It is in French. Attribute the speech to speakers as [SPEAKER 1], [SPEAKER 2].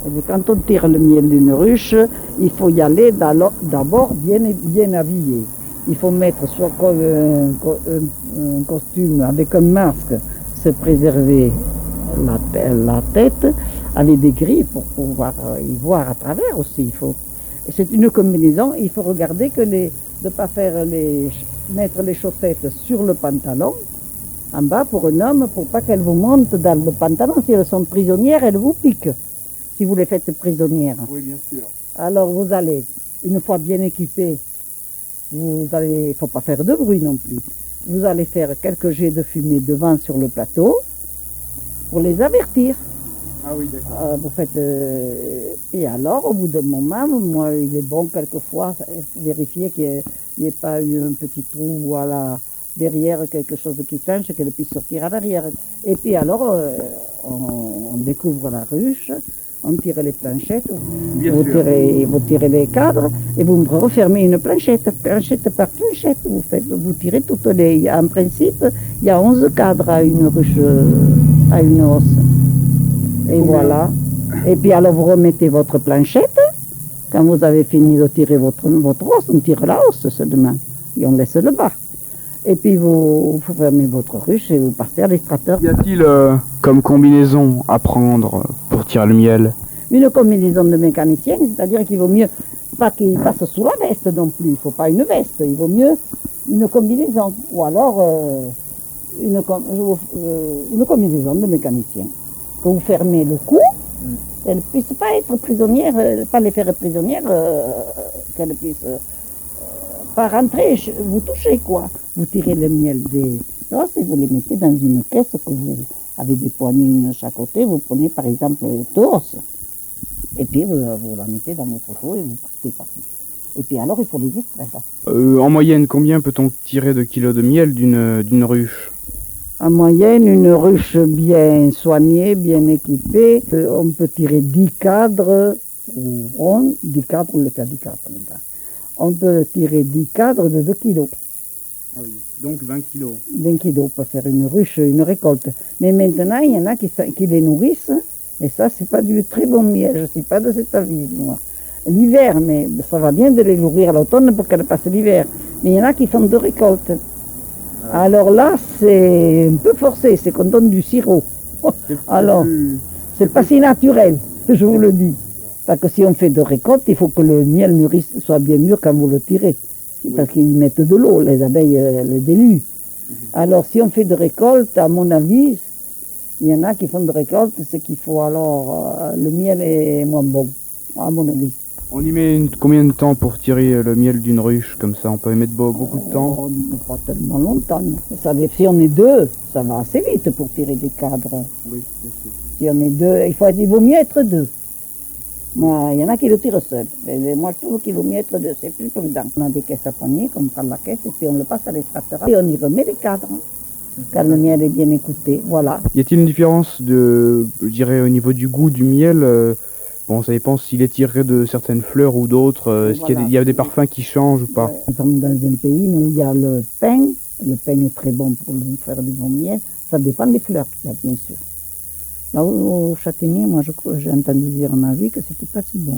[SPEAKER 1] bien, quand on tire le miel d'une ruche, il faut y aller d'abord bien habillé. Il faut mettre soit un costume avec un masque, se préserver la tête, avec des grilles pour pouvoir y voir à travers aussi. C'est une combinaison, il faut regarder que de ne pas mettre les chaussettes sur le pantalon, en bas pour un homme, pour pas qu'elles vous montent dans le pantalon. Si elles sont prisonnières, elles vous piquent, si vous les faites prisonnières.
[SPEAKER 2] Oui, bien sûr.
[SPEAKER 1] Alors vous allez, une fois bien équipé, il ne faut pas faire de bruit non plus. Vous allez faire quelques jets de fumée devant sur le plateau pour les avertir.
[SPEAKER 2] Ah oui, d'accord.
[SPEAKER 1] Vous faites, et alors, au bout d'un moment, moi, il est bon quelquefois vérifier qu'il n'y ait pas eu un petit trou, voilà, derrière quelque chose qui tanche, qu'elle puisse sortir à l'arrière. Et puis alors, on découvre la ruche, on tire les planchettes, vous tirez les cadres et vous refermez une planchette par planchette. Vous tirez toutes les. En principe, il y a 11 cadres à une ruche, à une hausse. Et voilà. Et puis alors vous remettez votre planchette. Quand vous avez fini de tirer votre hausse, on tire la hausse seulement. Et on laisse le bas. Et puis vous fermez votre ruche et vous passez à l'extracteur.
[SPEAKER 2] Y a-t-il comme combinaison à prendre pour tirer le miel?
[SPEAKER 1] Une combinaison de mécanicien, c'est-à-dire qu'il vaut mieux pas qu'il passe sous la veste non plus. Il ne faut pas une veste, il vaut mieux une combinaison. Ou alors une combinaison de mécanicien. Que vous fermez le cou, qu'elle ne puisse pas être prisonnière, pas les faire prisonnières, qu'elle ne puisse pas rentrer, vous touchez quoi. Vous tirez le miel des os et vous les mettez dans une caisse que vous avez des poignées une de chaque côté. Vous prenez par exemple deux os et puis vous la mettez dans votre auto et vous partez partout. Et puis alors il faut les extraire.
[SPEAKER 2] En moyenne, combien peut-on tirer de kilos de miel d'une ruche?
[SPEAKER 1] En moyenne, une ruche bien soignée, bien équipée, on peut tirer 10 cadres, ou 10 cadres, on les fait 10 cadres maintenant. On peut tirer 10 cadres de 2 kilos.
[SPEAKER 2] Ah oui, donc 20 kilos.
[SPEAKER 1] 20 kilos pour faire une ruche, une récolte. Mais maintenant, il y en a qui les nourrissent, et ça, c'est pas du très bon miel, je ne suis pas de cet avis, moi. L'hiver, mais ça va bien de les nourrir à l'automne pour qu'elles passent l'hiver. Mais il y en a qui font 2 récoltes. Alors là, c'est un peu forcé, c'est qu'on donne du sirop. Alors, c'est pas si naturel, je vous le dis. Parce que si on fait de récolte, il faut que le miel soit bien mûr quand vous le tirez. Parce qu'ils mettent de l'eau, les abeilles le déluent. Alors, si on fait de récolte, à mon avis, il y en a qui font de récolte, c'est qu'il faut alors, le miel est moins bon, à mon avis.
[SPEAKER 2] On y met combien de temps pour tirer le miel d'une ruche comme ça? On peut y mettre beaucoup de temps?
[SPEAKER 1] On ne met pas tellement longtemps. Si on est deux, ça va assez vite pour tirer des cadres.
[SPEAKER 2] Oui, bien sûr.
[SPEAKER 1] Si on est deux, il vaut mieux être deux. Moi, il y en a qui le tirent seul. Mais moi, je trouve qu'il vaut mieux être deux, c'est plus prudent. On a des caisses à poignées, qu'on prend la caisse et puis on le passe à l'extracteur. Et on y remet les cadres, quand le miel est bien écouté. Voilà.
[SPEAKER 2] Y a-t-il une différence je dirais, au niveau du goût du miel? Bon, ça dépend s'il est tiré de certaines fleurs ou d'autres. Est-ce qu'il y a des parfums qui changent ou pas?
[SPEAKER 1] Ouais. Nous sommes dans un pays où il y a le pain. Le pain est très bon pour faire du bon miel. Ça dépend des fleurs qu'il y a, bien sûr. Là, au châtaignier, moi, j'ai entendu dire un avis que c'était pas si bon.